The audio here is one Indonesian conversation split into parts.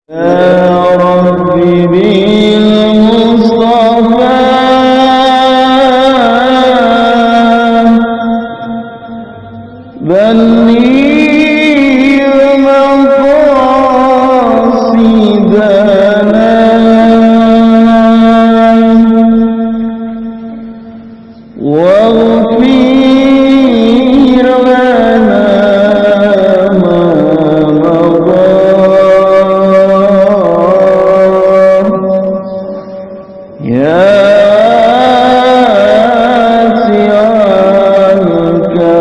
يا رب بالمصطفى بلغ مقاصدنا واغفر لنا ما مضى يا سعى الكرم.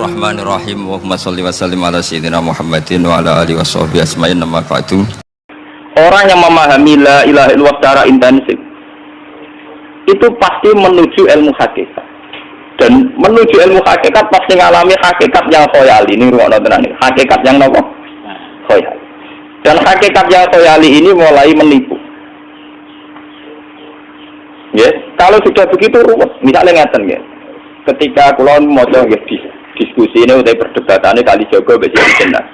Bismillahirrahmanirrahim. Allahumma sholli wa sallim ala sayyidina Muhammadin wa ala alihi washabbihi asma'in. Amma ba'du. Orang yang memahami la ilaha illallah secara intensif itu pasti menuju ilmu hakikat, dan menuju ilmu hakikat pasti ngalami hakikat yang khoyali. Ini ruang tenan, hakikat yang nopo khoyali, dan hakikat yang khoyali ini mulai menipu. Ya, kalau sudah begitu ruwet. Misalnya ngeten ya, ketika kula maca diskusi ini udah perdebatannya kali jaga besi jenar.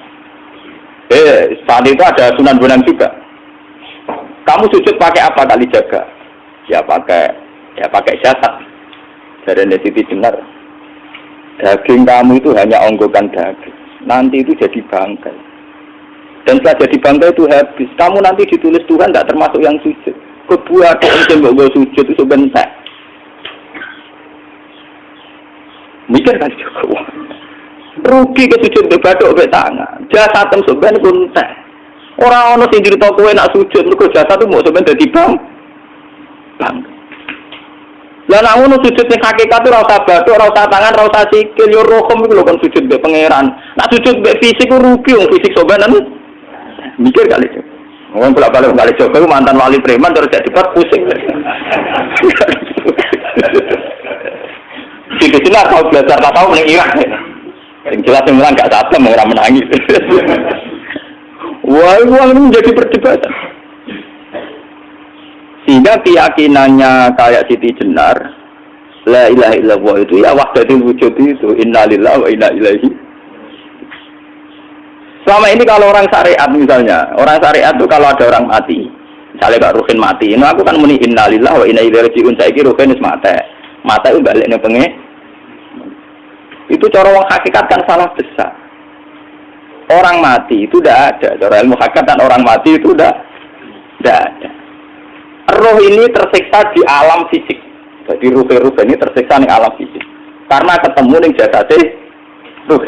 Saat itu ada Sunan Bonang juga. Kamu sujud pakai apa kali jaga? Ya pakai jasad. Dari Siti Jenar. Daging kamu itu hanya onggokan daging. Nanti itu jadi bangkai. Dan setelah jadi bangkai itu habis. Kamu nanti ditulis Tuhan tidak termasuk yang sujud. Kebuah yang gue sujud itu sebentar. Mikir kali jaga. Rugi ke sujud bebadok be tangan. Jasad tem sebentar kuntek. Orang ono sing cerita kowe nak sujud mergo jasad itu mau sampean dadi bang. Lah nek ngono sujud ning hakikat ora usah bathuk, ora usah tangan, ora usah sikil, yo rohom iku lho kon sujud mbek pangeran. Nak sujud mbek fisik ku rugi wong fisik sobanan. Mikir kali. Wong bolak-balik kali Joko mantan wali preman terus jadi pusing. Tidak jelas kalau belajar tak tahu ning Irak. Yang jelas yang enggak satem orang menangis. Wah, ini menjadi perdebatan. Sehingga keyakinannya kayak Siti Jenar, la ilaha illallah itu ya wahdatul wujud itu, innalillahi wa inna ilaihi. Selama ini kalau orang syariat misalnya, orang syariat itu kalau ada orang mati, misalnya Pak Ruhin mati, ini aku kan muni innalillahi wa inna ilaihi raji'un, saiki Ruhin wis mati. Mati itu balik ning pengen. Itu cara wong hakikat kan salah besar. Orang mati itu tidak ada. Cara ilmu hakikat kan orang mati itu tidak ada. Roh ini tersiksa di alam fisik. Jadi ruh ini tersiksa di alam fisik. Karena ketemu dengan jasade ruh.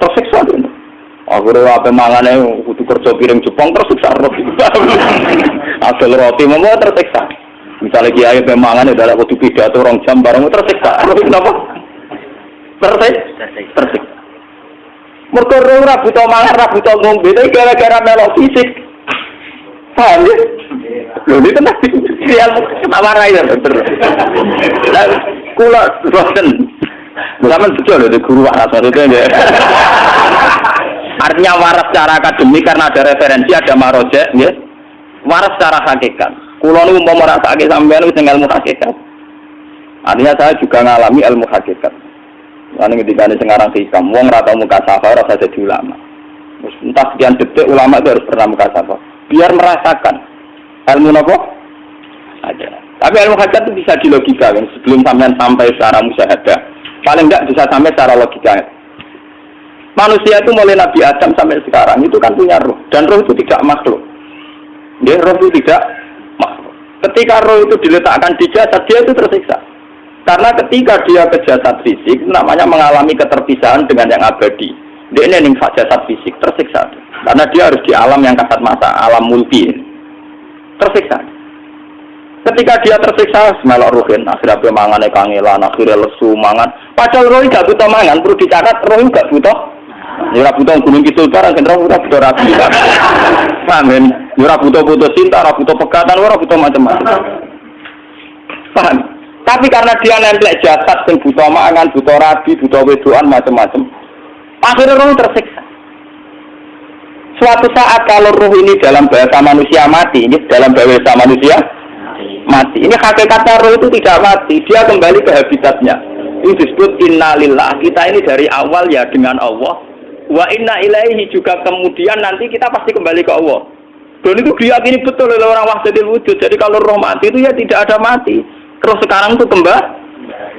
Tersiksa itu. Aku apa mangane kudu kerja piring Jepang tersiksa roh. Asal roti mau tersiksa. Misalnya kiai pemangan adalah kudu pidato 2 jam bareng tersiksa. Roh kenapa? Tersiksa. Mergo ora butuh mangan, ora butuh ngombe, tapi gara-gara melok fisik. Paham ya? Lho ini tenang, sial ketawarai ya, bener. Kula boten. Zaman betul lho, guru waras maksudnya. Artinya waras secara akademik karena ada referensi, ada marojek, ya. Waras secara hakikat. Kula niku umpama rasake sampeyan wis ilmu hakikat. Artinya saya juga ngalami ilmu hakikat. Lalu ketika ini sekarang hikam, wong rata muka safa rasa jadi ulama. Entah sekian detik ulama itu harus pernah muka safa, biar merasakan ilmu nopo ada. Tapi ilmu hakikat itu bisa dilogikakan sebelum sampai secara musyahadah. Paling enggak bisa sampai secara logika. Manusia itu mulai Nabi Adam sampai sekarang itu kan punya roh, dan roh itu tidak makhluk. Dia roh itu tidak makhluk. Ketika roh itu diletakkan di jasad, dia itu tersiksa. Karena ketika dia ke jasad fisik, namanya mengalami keterpisahan dengan yang abadi. Dia ini jasad fisik, tersiksa. Karena dia harus di alam yang kasat mata, alam mulki. Tersiksa. Ketika dia tersiksa, melok ruhin, akhirnya pemangannya kangelan, akhirnya lesu, mangan. Padahal roh gak butuh mangan, perlu dicatat, roh gak butuh. Ya butuh gunung kidul barang, roh butuh rapi. Paham kan? Ya butuh cinta, butuh pegatan, butuh macam-macam. Paham? Tapi karena dia nempel jasad yang butuh mangan, butuh rabi, butuh wedoan, macam-macam, akhirnya roh tersiksa. Suatu saat kalau roh ini dalam bahasa manusia mati, ini dalam bahasa manusia mati. Ini hakikatnya roh itu tidak mati, dia kembali ke habitatnya. Ini disebut innalillah. Kita ini dari awal ya dengan Allah, Wa inna ilaihi juga kemudian nanti kita pasti kembali ke Allah. Dan itu diyakini betul oleh orang wahdatul wujud. Jadi kalau roh mati itu ya tidak ada mati. Terus sekarang itu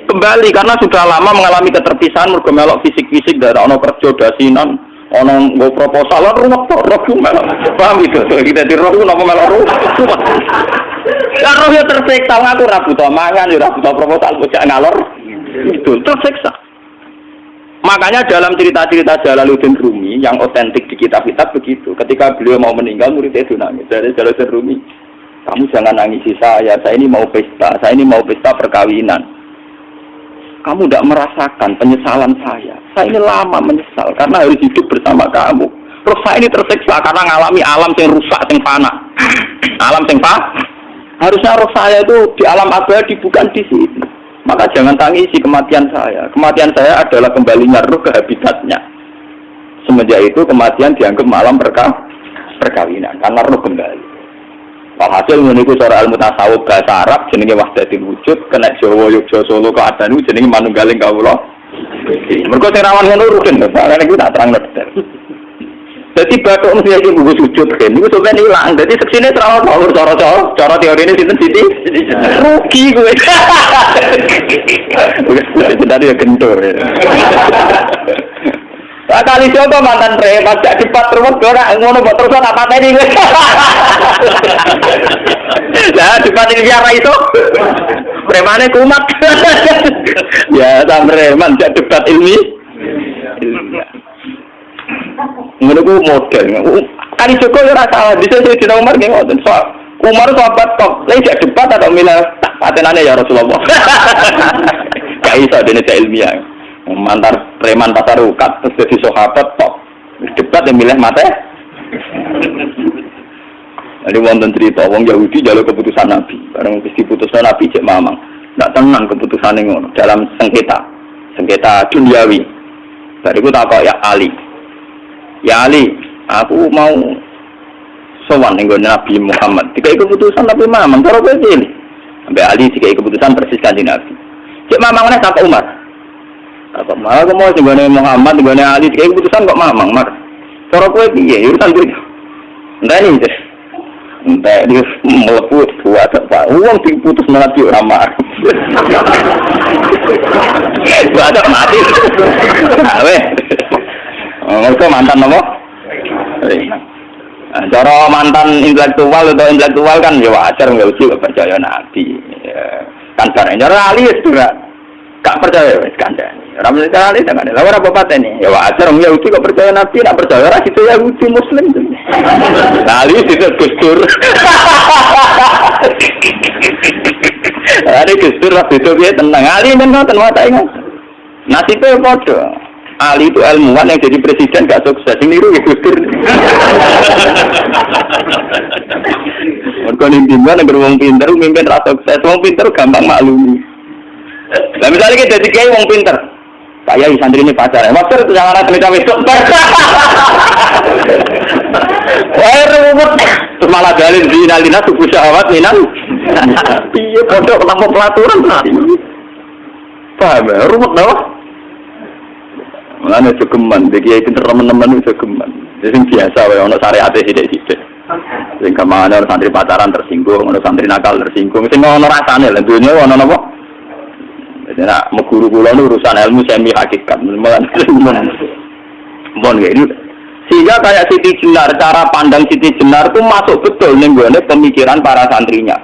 kembali karena sudah lama mengalami keterpisahan mergo melok fisik-fisik dari ono kerja dasinan, ono nggo proposal ruwet to, roh melok. Paham itu? Kita di roh napa melok roh. Lah roh ya tersiksa ngaku ra buta mangan, ya ra buta proposal bocah ngalor. Itu tersiksa. Makanya dalam cerita-cerita Jalaluddin Rumi yang otentik di kitab-kitab begitu. Ketika beliau mau meninggal, muridnya itu nangis. Dari Jalaluddin Rumi, kamu jangan nangisi saya ini mau pesta, saya ini mau pesta perkawinan. Kamu tidak merasakan penyesalan saya ini lama menyesal, karena harus hidup bersama kamu. Terus saya ini tersiksa karena mengalami alam yang rusak, yang fana. Alam yang fana. Harusnya roh saya itu di alam abadi, bukan di sini. Maka jangan tangisi kematian saya. Kematian saya adalah kembalinya roh ke habitatnya. Semenjak itu kematian dianggap malam perkawinan karena roh kembali. Walhasil meniku cara ilmu tasawuf bahasa Arab jenenge wahdatul wujud, kena Jawa Yogya Solo keadaan itu jenenge manunggaling kawula. Mergo sing rawan ngono rugen, Pak. Niku tak terangno detail. Dadi bathuk mesti iki buku sujud kan. Niku sampeyan ilang. Dadi seksine terlalu power cara teorine sinten Siti? Rugi kowe. Wis tadi ya kentur. Kali siapa mantan preman gak cepat terus ora ngono mbok terus tak pateni kowe. Lah cepat iki ora iso. Premane kumat. Ya sam preman gak debat ilmi. Ngono ku model. Kali Joko ya ora salah, bisa Sayyidina Umar nggih ngoten. Umar sahabat top. Lah jak debat atau milih tak patenane ya Rasulullah. Gak iso dene ilmiah. Mantar preman pasar ukat terus jadi sahabat top. Debat yang milih mate. Ada wonten cerita wong Yahudi jaluk keputusan Nabi. Bareng wis diputusno Nabi cek mamang. Ndak tenang keputusane ngono dalam sengketa duniawi. Bariku takok ya Ali. Ya Ali, aku mau sowan ning Nabi Muhammad. Dikai keputusan tapi mamang cara kowe pilih. Sampai Ali dikai keputusan persis kanjeng Nabi. Cek mamang neh takok Umar. Takok malah mau sing Muhammad, sing Ali dikai keputusan kok mamang, Mar. Cara kowe piye? Urusan kowe. Ndani wis. Entah dia meleput buat apa? Uang diputus mati orang mar. Buat apa mati? Awe. Mereka mantan apa? Cara mantan intelektual atau intelektual kan ya wajar nggak uji percaya Nabi. Kan barang cara Ali itu gak percaya kan dan. Ramai sekali dengan lawan apa paten ini? Ya wajar orang Yahudi kok percaya Nabi, nak percaya orang itu Yahudi Muslim. Ali itu Gustur. Ada Gustur lah itu dia tenang. Ali memang tenang tak ingat. Nasibnya bodoh. Ali itu ilmuwan yang jadi presiden gak sukses. Ini itu Gustur. Mereka nimpiman yang beruang pinter, mimpin rasa sukses. Wong pinter gampang maklumi. Nah misalnya kita jadi kayak wong pinter. Saya santri ini pacaran. Maksud itu jangan ada cerita besok. Wah rumit. Terus malah dalil dinalina tubuh syahwat minal. Iya bodoh ketemu pelaturan. Paham ya? Rumit tau? Mulanya jogeman. Jadi pinter teman-teman itu jogeman. Jadi biasa. Ada syariatnya sidik-sidik. Sehingga mana orang santri pacaran tersinggung. Ada santri nakal tersinggung. Sehingga ada rasanya. Dunia ada apa? Nah, guru kula nu urusan ilmu semi hakikat, mon ini. Sehingga kayak Siti Jenar, cara pandang Siti Jenar itu masuk betul ning gone pemikiran para santrinya.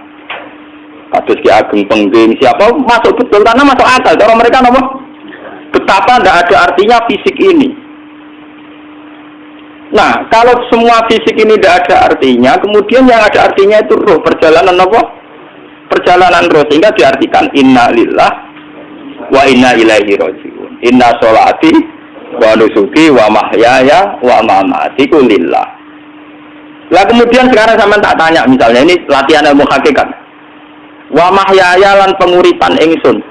Kados Ki Ageng Pengging siapa masuk betul karena masuk akal. Cara mereka apa? Betapa tidak ada artinya fisik ini. Nah, kalau semua fisik ini tidak ada artinya, kemudian yang ada artinya itu roh, perjalanan apa? Perjalanan roh, sehingga diartikan inna lillah wa inna ilaihi raji'un. Inna sholati wa nusuki wa mahyaya wa mamati lillah. Lah kemudian sekarang sama tak tanya misalnya ini latihan ilmu hakikat. Wa mahyaya lan penguripan ingsun.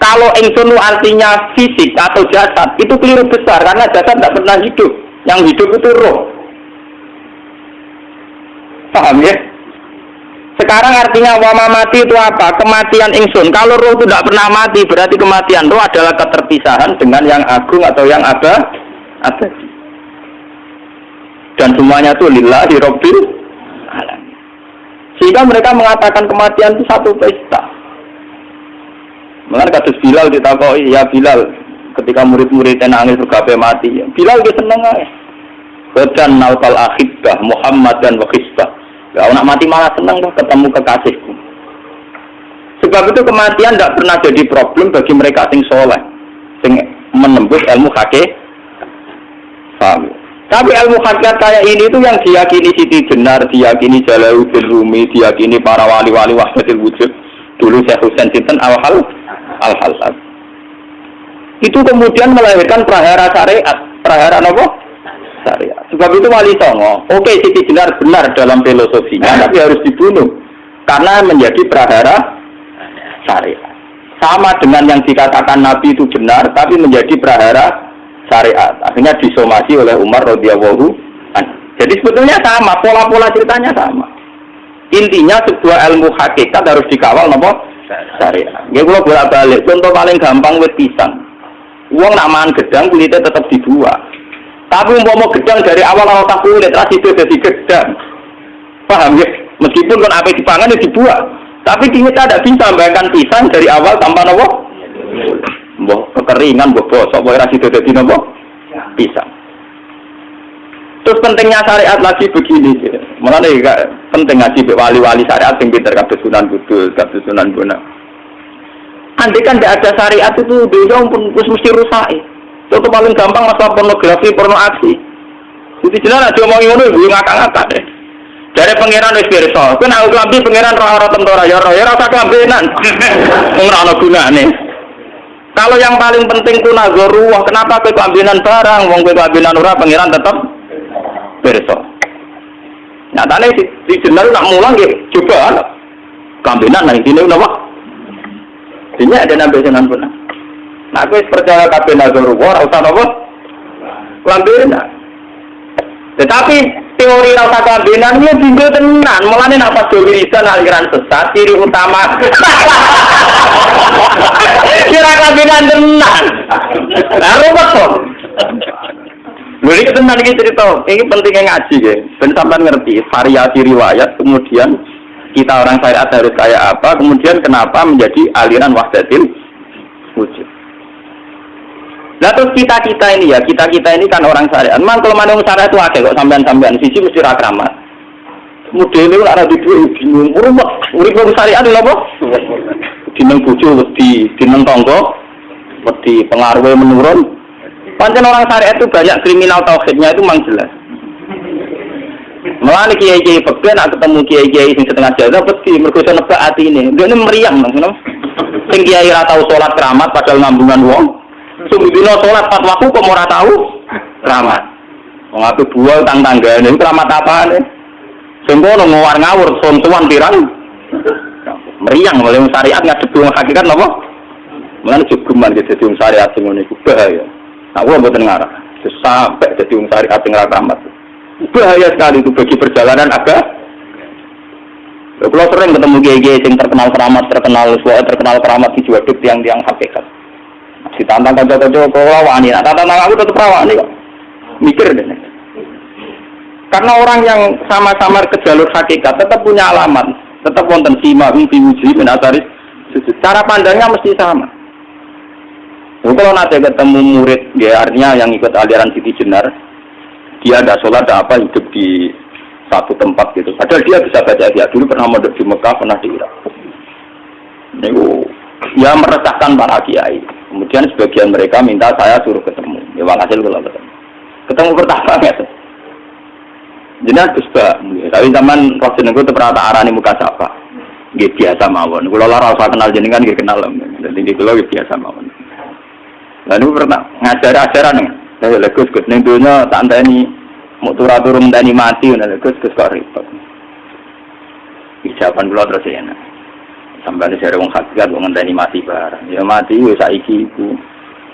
Kalau ingsun artinya fisik atau jasad itu keliru besar karena jasad tidak pernah hidup. Yang hidup itu roh. Paham ya? Sekarang artinya wama mati itu apa? Kematian ingsun. Kalau roh itu tidak pernah mati, berarti kematian roh adalah keterpisahan dengan yang agung atau yang abadi. Dan semuanya itu lillahi rabbil alamin. Sehingga mereka mengatakan kematian itu satu pesta. Mengenai kasus Bilal ditakoi, ya Bilal, ketika murid-muridnya nangis bergapai mati, ya, Bilal dia seneng aja. Badan naufal akhibah Muhammad dan wakisbah. Ya, nak mati malah seneng tuh ketemu kekasihku. Sebab itu kematian tidak pernah jadi problem bagi mereka sing soleh, sing menembus ilmu hakikat. Tapi ilmu hakikat kayak ini itu yang diyakini Siti Jenar, diyakini Jalaluddin Rumi, diyakini para wali-wali wahdatul wujud. Dulu Syekh Husain Sinten Al-Hal. Itu kemudian melahirkan prahara syariat. Prahara apa? Syariat. Sebab itu Wali Songo, oke Siti Jenar benar dalam filosofinya, tapi harus dibunuh karena menjadi prahara syariat. Sama dengan yang dikatakan Nabi itu benar, tapi menjadi prahara syariat. Akhirnya disomasi oleh Umar radhiyallahu anhu. Jadi sebetulnya sama, pola-pola ceritanya sama. Intinya sebuah ilmu hakikat harus dikawal apa? Syariat. Ya kalau bolak-balik, contoh paling gampang wit pisang. Wong nak mangan gedang kulitnya tetap dibuang. Tapi umpama gedang dari awal ora kulit, ra sido dadi gedang. Paham ya? Meskipun kon ape dipangan ya dibuang. Tapi kita tidak bisa membayangkan pisang dari awal tanpa nopo. Mbok kekeringan, mbok bosok, mbok ra sido dadi nopo? Pisang. Terus pentingnya syariat lagi begini. Mulane penting ngaji wali-wali syariat sing pinter kabeh Sunan Kudus, kabeh Sunan Bonang. Andai kan tidak ada syariat itu dia pun mesti rusak. Contoh paling gampang masalah pornografi, porno aksi. Jadi jelas aja omongi ngono iku ngakak-ngakak deh. Dari pangeran wis pirsa, kowe nek klambi pangeran ora tentara ya ora usah klambenan. Ora ana gunane. Kalau yang paling penting ku nazarullah, kenapa kowe klambenan barang, wong kowe klambenan ora pangeran tetep pirsa. Nyatane di jenar nak mulang nggih coba klambenan nang intine napa? Dene ada nabi Sunan Bonang. Nah, aku percaya kabeh nazarullah, ora usah apa? Klambenan. Tetapi teori ora usah klambenan iki tinggal tenan, mulane nek pas wiridan aliran sesat ciri utama. Kira klambenan tenan. Lah ruwet kok. Lha iki tenan iki cerita, iki pentingnya ngaji nggih. Ben sampean ngerti variasi riwayat, kemudian kita orang syariat harus kayak apa, kemudian kenapa menjadi aliran wahdatul wujud. Nah terus kita ini ya, kita ini kan orang syariat. Memang kalau manung syariat itu akeh kok sampean-sampean siji mesti ra kramat. Modele ora di duwe bingung, urip syariat lho apa? Dineng bojo wedi, dineng tangga wedi, pengaruhe menurun. Pancen orang syariat itu banyak kriminal tauhidnya itu memang jelas. Mulane kiai-kiai peken nak ketemu kiai-kiai sing setengah jalan wedi mergo iso nebak atine. Dene meriang ngono. Sing kiai ra tau salat keramat padahal ngambungan wong. Sumidina sholat 4 waktu kok ora tahu keramat. Wong ape bual tang tanggane keramat apane? Sing kono ngawur sontuan pirang. Meriang oleh syariat ngadep wong hakikat napa? Mulane jogeman dadi wong syariat sing ngene iku bahaya. Nah, wong mboten ngarah. Sampai dadi wong syariat sing ora keramat. Bahaya sekali itu bagi perjalanan agama. Kalau sering ketemu kiai-kiai yang terkenal keramat di Jawa tiang-tiang hakikat. Ditantang kanca-kanca kok wani, nak tantang aku tetep rawani kok. Mikir deh. Karena orang yang sama-sama ke jalur hakikat tetap punya alamat, tetap wonten sima fi wujud menasaris sujud. Cara pandangnya mesti sama. Kalau nanti ketemu murid, dia artinya yang ikut aliran Siti Jenar, dia ada sholat, ada apa, hidup di satu tempat gitu. Padahal dia bisa baca dia dulu pernah mondok di Mekah, pernah di Irak. Itu ya meresahkan para kiai. Kemudian sebagian mereka minta saya suruh ketemu. Ya walhasil kalau ketemu. Ketemu pertama ya. Jadi harus tapi zaman roh jenengku itu pernah tak arani muka siapa. Nggih biasa mawon. Kula ora usah kenal jenengan nggih kenal. Dadi kula nggih biasa mawon. Lalu pernah ngajar-ajaran nih. Lah Gus ning donya tak enteni mau turun ndani mati ngono Gus kok repot. Ijaban kula terus ya. Sampai ada wong hakikat wong ngenteni mati barang. Ya mati wis saiki iku.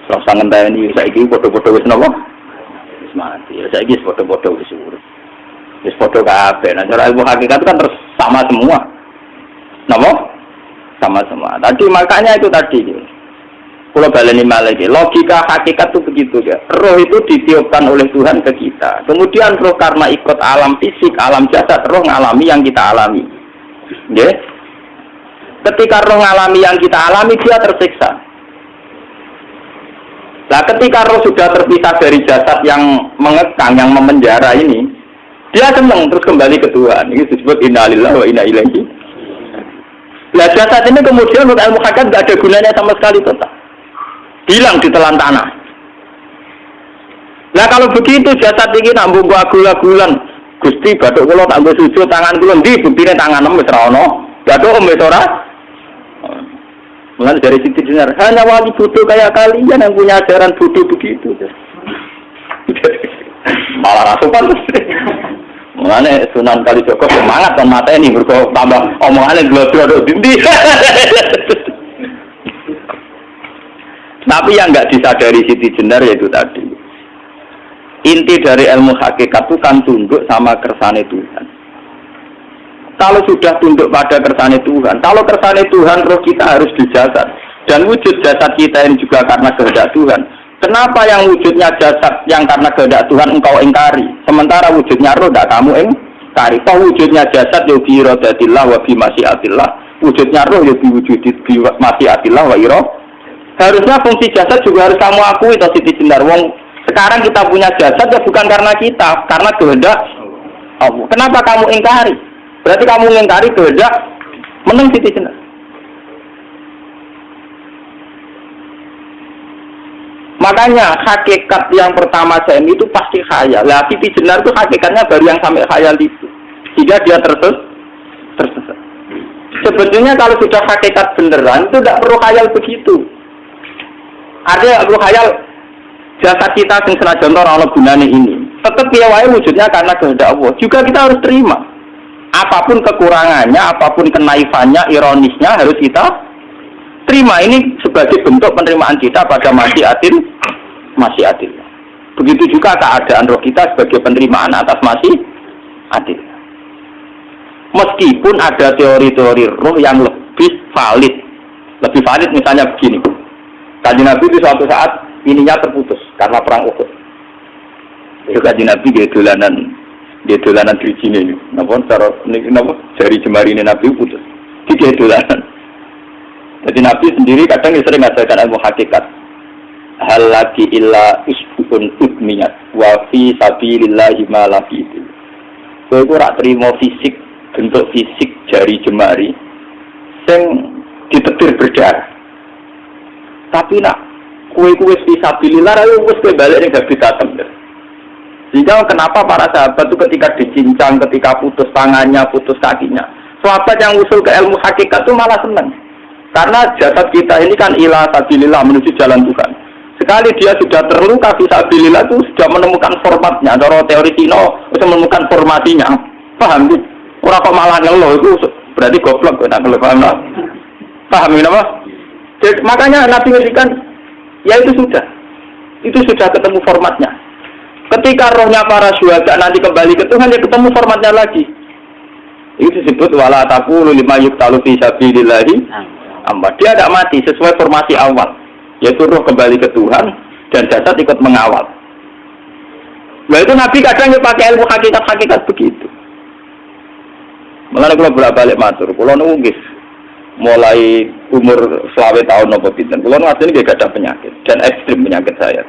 Terus ngenteni saiki padha-padha wis napa? Wis mati. Ya saiki wis padha-padha wis urip. Wis padha kabeh. Nah cara ilmu hakikat kan terus sama semua. Napa? Sama semua. Tadi makanya itu tadi. Kalau baleni malih, logika hakikat itu begitu ya. Roh itu ditiupkan oleh Tuhan ke kita. Kemudian roh karena ikut alam fisik, alam jasad, roh ngalami yang kita alami. Ya. Ketika roh ngalami yang kita alami, dia tersiksa. Nah, ketika roh sudah terpisah dari jasad yang mengekang, yang memenjara ini, dia senang terus kembali ke Tuhan. Ini disebut inna lillahi wa inna ilaihi. Nah, jasad ini kemudian menurut ilmu hakikat tidak ada gunanya sama sekali total. Hilang di telan tanah. Nah kalau begitu jasad ini nambung agul-agulan. Gusti bathuk kula tak nggo sujud tangan kula ndi buktine tangan wis ra ono. Bathuk wis ora. Mulai dari Siti Jenar, hanya wali bodoh kayak kalian yang punya ajaran bodoh begitu. Malah rasukan. Mulane Sunan Kalijaga semangat kon mateni mergo tambah omongane glodro ndi. Tapi yang nggak disadari Siti Jenar yaitu tadi. Inti dari ilmu hakikat itu kan tunduk sama kersane Tuhan. Kalau sudah tunduk pada kersane Tuhan, kalau kersane Tuhan roh kita harus di jasad. Dan wujud jasad kita ini juga karena kehendak Tuhan. Kenapa yang wujudnya jasad yang karena kehendak Tuhan engkau ingkari? Sementara wujudnya roh tidak kamu ingkari. Toh wujudnya jasad ya bi iradatillah wa bi masyiatillah. Wujudnya roh ya bi masyiatillah wa iradatillah. Harusnya fungsi jasad juga harus kamu akui toh Siti Jenar. Wong sekarang kita punya jasad ya bukan karena kita, karena kehendak Allah. Kenapa kamu ingkari? Berarti kamu ingkari kehendak meneng Siti Jenar. Makanya hakikat yang pertama saya itu pasti khayal. Lah Siti Jenar itu hakikatnya baru yang sampai khayal itu. Sehingga dia tersesat. Sebetulnya kalau sudah hakikat beneran itu tidak perlu khayal begitu. Ada perlu khayal jasad kita sing senajan ora ana gunane ini. Tetap piye wae wujudnya karena kehendak Allah. Juga kita harus terima. Apapun kekurangannya, apapun kenaifannya, ironisnya harus kita terima. Ini sebagai bentuk penerimaan kita pada masyiatil. Begitu juga keadaan roh kita sebagai penerimaan atas masyiatil. Meskipun ada teori-teori roh yang lebih valid. Lebih valid misalnya begini. Kanjeng Nabi itu suatu saat ininya terputus karena perang Uhud. Itu Kanjeng Nabi dia dolanan drijine ini. Napa cara napa jari jemari ini Nabi putus. Dia dolanan. Jadi Nabi sendiri kadang sering ngajarkan ilmu hakikat. Hal lagi illa isbun udmiyat wa fi sabilillahi ma lafitu. Kowe ora trimo fisik, bentuk fisik jari jemari sing ditetir berdarah. Tapi nak kue-kue fisabilillah ayo wis kowe balik ning habitatem. Sehingga kenapa para sahabat itu ketika dicincang, ketika putus tangannya, putus kakinya, sahabat yang usul ke ilmu hakikat itu malah senang. Karena jasad kita ini kan ila sabilillah menuju jalan Tuhan. Sekali dia sudah terluka fisabilillah itu sudah menemukan formatnya. Cara teori Sino sudah menemukan formasinya. Paham tuh? Ora kok malah ngeluh itu berarti goblok kok tak ngeluh. Paham ini apa? Jadi, makanya Nabi ngertikan, ya itu sudah ketemu formatnya. Ketika rohnya para syuhada nanti kembali ke Tuhan, ya ketemu formatnya lagi. Itu disebut wala taqulu lima yuqtalu fi sabilillahi amwat. Dia tidak mati sesuai formasi awal, yaitu roh kembali ke Tuhan dan jasad ikut mengawal. Nah itu Nabi kadang pakai ilmu hakikat begitu. Mengenai kalau bolak-balik matur, kalau nunggis mulai umur 20 tahun nopo pinten. Kalau aslinya gak ada penyakit dan ekstrim penyakit saya.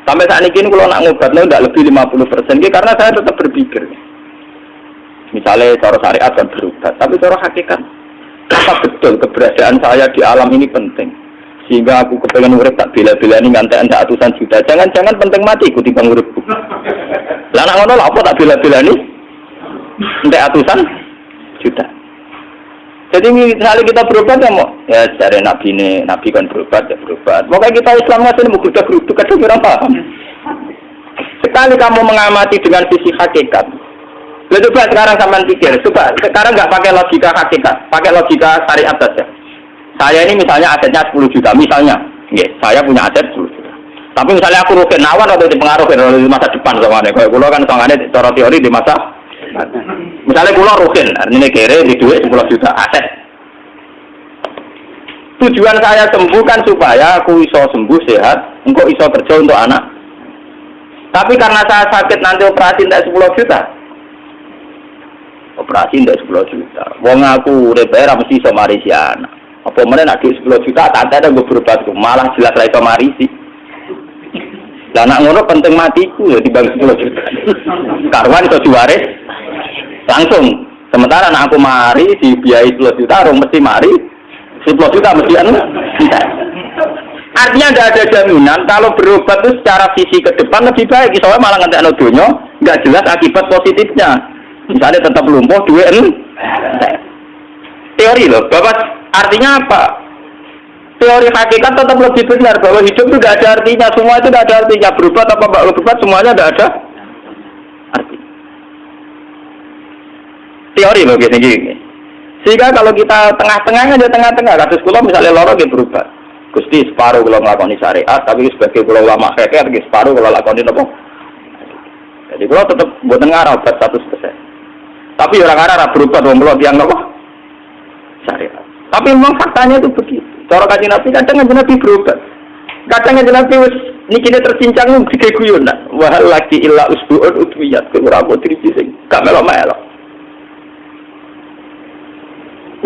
Sampai saat ini kalau nak ngobatnya tidak lebih 50%, karena saya tetap berpikir. Misalnya cara syariat kan berobat, tapi cara hakikat apa betul keberadaan saya di alam ini penting. Sehingga aku kepengen urip tak bela-bela ini ngantek atusan juta. Jangan-jangan penting mati ikuti bang uripku. Lah nak ngono lha apa tak bela-bela ini? Ngantek atusan juta. Jadi misalnya kita berobat ya mau, ya dari Nabi kan berobat ya berobat. Pokoknya kita Islam masih mau geruduk kadang orang paham. Sekali kamu mengamati dengan sisi hakikat, coba sekarang sampean pikir, coba sekarang nggak pakai logika hakikat, pakai logika syariat saja. Saya ini misalnya asetnya 10 juta, misalnya, saya punya aset 10 juta. Tapi misalnya aku rugi nawar atau dipengaruhi di masa depan sama nih, kalau pulau kan soalnya cara teori di masa. Misalnya pulau rugen, artinya kere di duit 10 juta aset. Tujuan saya sembuh kan supaya aku iso sembuh sehat, engkau iso kerja untuk anak. Tapi karena saya sakit nanti operasi tidak 10 juta. Operasi tidak 10 juta. Wong aku bayar mesti iso marisi anak. Apa mana nak 10 juta tak ada gue berobat, malah jelas ra iso marisi. Lah anak ngono penting matiku ya dibang 10 juta. Karuan iso diwaris langsung. Sementara anak aku mari dibiayai 10 juta, orang mesti mari 10 juta mesti tidak. Artinya tidak ada jaminan kalau berobat itu secara visi ke depan lebih baik. Soalnya malah ngantek dunia nggak jelas akibat positifnya. Misalnya tetap lumpuh, duit teori loh. Bapak artinya apa? Teori hakikat tetap lebih benar bahwa hidup itu tidak ada artinya. Semua itu tidak ada artinya. Berobat apa nggak berobat semuanya tidak ada arti. Teori loh gini. Sehingga kalau kita tengah-tengahnya ada tengah-tengah, kasus kula misalnya loro dia berubah. Gusti separuh kalau melakoni syariat, tapi sebagai kula ulama fikih separuh kalau lakoni apa? Jadi kula tetap buat ngarah obat 100%. Tapi orang arah berubah dong kula tiang apa? Syariat. Tapi memang faktanya itu begitu. Cara kanjeng Nabi kadang kanjeng Nabi berubah. Kadang kanjeng Nabi wis niki tercincang gede guyon nak. Wahal lagi illa usbu'un udwiyat ora kok driji sing gak melok-melok.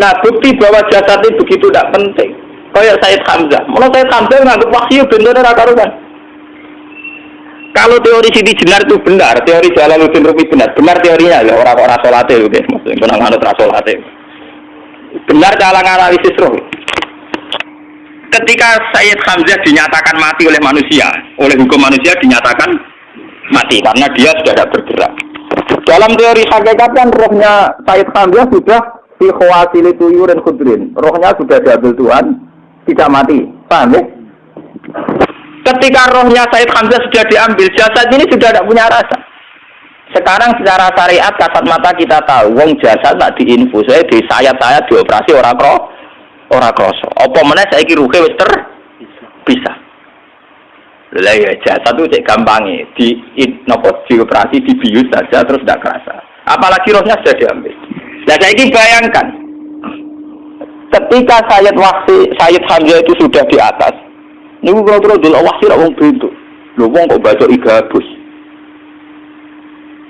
Nah, bukti bahwa jasad itu begitu tidak penting. Kayak Sayyid Hamzah. Mulai Sayyid Hamzah menganggap wahyu benar karuan. Kalau teori Siti Jenar itu benar, teori Jalaluddin Rumi benar teorinya ya orang-orang salate lho guys, maksudnya benang anut salate. Benar dalam analisis roh. Ketika Sayyid Hamzah dinyatakan mati oleh manusia, oleh hukum manusia dinyatakan mati karena dia sudah tidak bergerak. Dalam teori hakikat kan rohnya Sayyid Hamzah sudah fi khawasili tuyurin khudrin. Rohnya sudah diambil Tuhan, tidak mati. Paham ya? Ketika rohnya Sayyid Hamzah sudah diambil, jasad ini sudah tidak punya rasa. Sekarang secara syariat kasat mata kita tahu, wong jasad tak diinfus, saya di sayat-sayat dioperasi ora kroso. Apa meneh saiki ruhe wis bisa. Lah ya jasad itu cek gampange, dioperasi dibius saja terus tidak kerasa. Apalagi rohnya sudah diambil. Nah, saiki bayangkan ketika Sayyid Hamzah itu sudah di atas. Niku kira-kira delok wahsi ra wong bentuk. Lho wong kok baca igabus.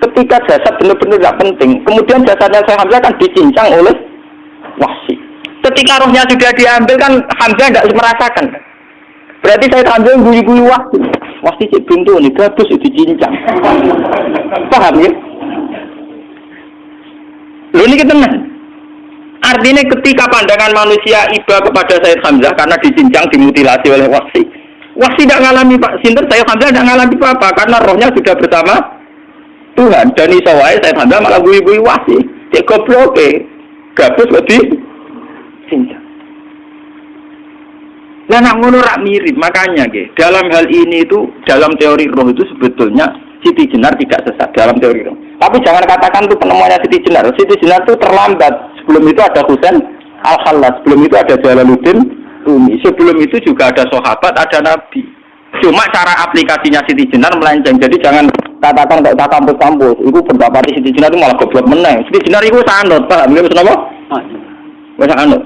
Ketika jasad benar-benar tidak penting, kemudian jasadnya Sayyid Hamzah kan dicincang oleh wahsi. Ketika rohnya sudah diambil kan Hamzah tidak merasakan. Berarti Sayyid Hamzah guyu-guyu wahsi. Wahsi cek bentuk nih gabus dicincang. Paham ya? Lho ini tenan. Artinya ketika pandangan manusia iba kepada Sayyid Hamzah karena dicincang, dimutilasi oleh wahsi. Wahsi tidak mengalami Pak Sinten, Sayyid Hamzah tidak mengalami apa-apa karena rohnya sudah bersama Tuhan. Dan isawai Sayyid Hamzah malah guyu-guyu wahsi. Cek goblok gabus lebih cincang. Nah, nak ngono rak mirip, makanya dalam hal ini itu dalam teori roh itu sebetulnya Siti Jenar tidak sesat dalam teori roh. Tapi jangan katakan itu penemuannya Siti Jenar. Siti Jenar itu terlambat. Sebelum itu ada Husain Al-Khallas, sebelum itu ada Jalaluddin Rumi, sebelum itu juga ada sahabat, ada nabi. Cuma cara aplikasinya Siti Jenar melenceng. Jadi jangan katakan kok tak kampus-kampus. Itu pendapat Siti Jenar itu malah goblok meneng. Siti Jenar itu sanut, paham nggih maksud apa? Wis anut.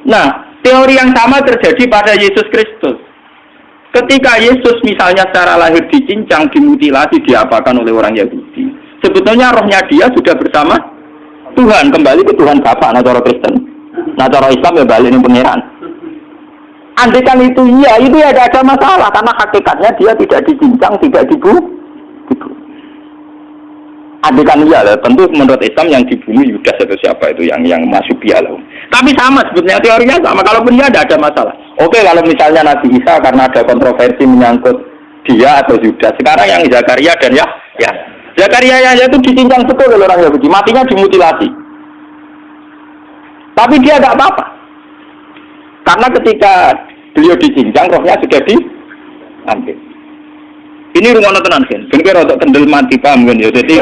Nah, teori yang sama terjadi pada Yesus Kristus. Ketika Yesus misalnya secara lahir dicincang, dimutilasi, diapakan oleh orang Yahudi. Sebetulnya rohnya dia sudah bersama Tuhan, kembali ke Tuhan Bapa, nah cara Kristen. Nah cara Islam ya balik ini pangeran. Andaikan itu iya, itu ya tidak ada masalah karena hakikatnya dia tidak dicincang, tidak dibunuh. Andaikan iya lah, tentu menurut Islam yang dibunuh Yudas atau siapa itu yang masuk bialah. Tapi sama sebetulnya teorinya sama. Kalaupun dia tidak ada masalah. Oke, kalau misalnya Nabi Isa karena ada kontroversi menyangkut dia atau Yudas. Sekarang yang Zakaria dan ya. Zakaria itu dicincang betul oleh orang Yahudi, matinya dimutilasi. Tapi dia tidak apa-apa. Karena ketika beliau dicincang, rohnya sudah diambil. Ini rumah tenan kan, bener untuk kendel mati paham kan ya. Jadi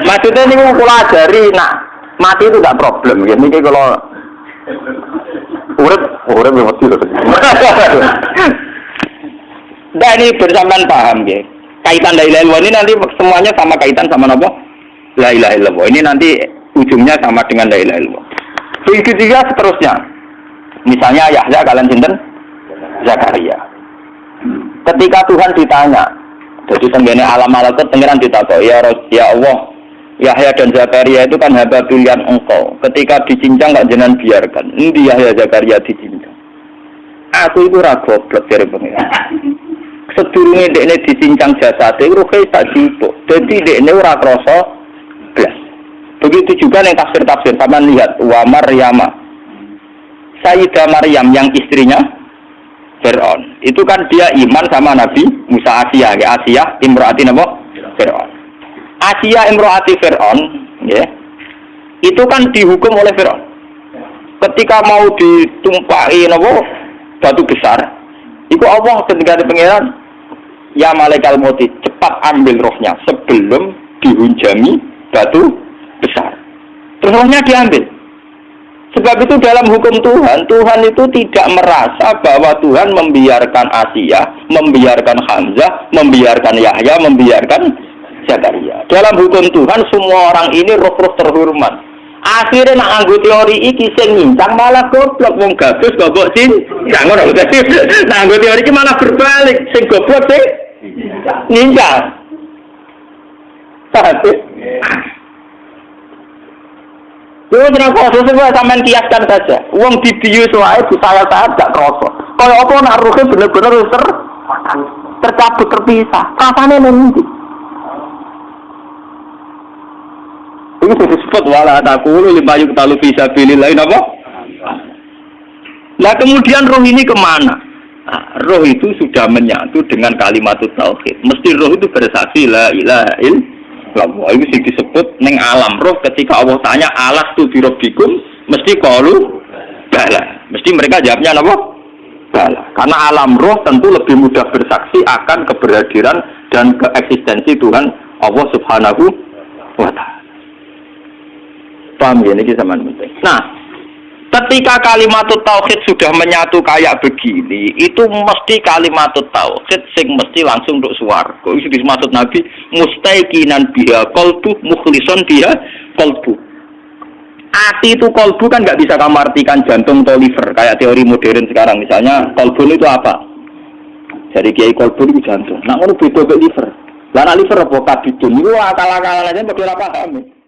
maksudnya ini kalau ajari, nak mati itu tidak problem. Jadi kalau urip mesti loh. Nah ini bersamaan paham ya. Kaitan la ilaha illallah ini nanti semuanya sama kaitan sama apa? La ilaha illallah. Ini nanti ujungnya sama dengan la ilaha illallah. Begitu juga seterusnya. Misalnya Yahya kalian sinten? Zakaria. Ketika Tuhan ditanya, jadi tenggene alam malakut pengiran ditakok, ya Allah, Yahya dan Zakaria itu kan hamba pilihan engkau. Ketika dicincang gak jenengan biarkan. Endi Yahya Zakaria dicincang. Aku itu ra goblok dari pengiran. Sedurunge dekne dicincang jasate ruhe sak juta. Dadi dekne ora krasa blas. Begitu juga yang tafsir-tafsir sama lihat wa Maryama. Sayyidah Maryam yang istrinya Fir'aun. Itu kan dia iman sama Nabi Musa Asia, ya Asia imro'ati napa? Fir'aun. Asia imro'ati Fir'aun, ya. Itu kan dihukum oleh Fir'aun. Ketika mau ditumpahi napa? Batu besar. Itu Allah ketika pangeran ya malaikal mauti cepat ambil rohnya sebelum dihunjami batu besar. Terus rohnya diambil. Sebab itu dalam hukum Tuhan, Tuhan itu tidak merasa bahwa Tuhan membiarkan Asia, membiarkan Hamzah, membiarkan Yahya, membiarkan Zakaria. Dalam hukum Tuhan semua orang ini roh-roh terhormat. Akhirnya nak anggo teori iki sing nyincang malah goblok wong gabus goblok sing gak ngono. Nah anggo teori iki malah berbalik, sing goblok sing nyincang. Paham? Yo jenenge semua sampean kiaskan saja. Wong dibius wae saya gak kroso. Kaya apa nak ruhe bener-bener tercabut terpisah. Rasane nang ndi? Itu disebut wala taqulu lima yuqtalu fi sabilillah napa? Nah kemudian roh ini kemana? Nah, roh itu sudah menyatu dengan kalimat tauhid. Mesti roh itu bersaksi la ilaha illallah. Itu sih disebut neng alam roh ketika Allah tanya alastu bi rabbikum mesti qalu bala. Mesti mereka jawabnya apa? Bala. Karena alam roh tentu lebih mudah bersaksi akan keberhadiran dan keeksistensi Tuhan Allah Subhanahu wa taala. Paham ya ini zaman penting. Nah, ketika kalimat tauhid sudah menyatu kayak begini, itu mesti kalimat tauhid sing mesti langsung untuk swarga. Itu dimaksud Nabi mustaiqinan biha qalbu mukhlishon biha qalbu. Ati itu qalbu kan nggak bisa kamu artikan jantung atau liver kayak teori modern sekarang. Misalnya qalbu itu apa? Jadi kiai qalbu itu jantung. Nah, ngono beda ke liver. Lah liver apa kabidun? Itu akal-akalan aja padha ora paham.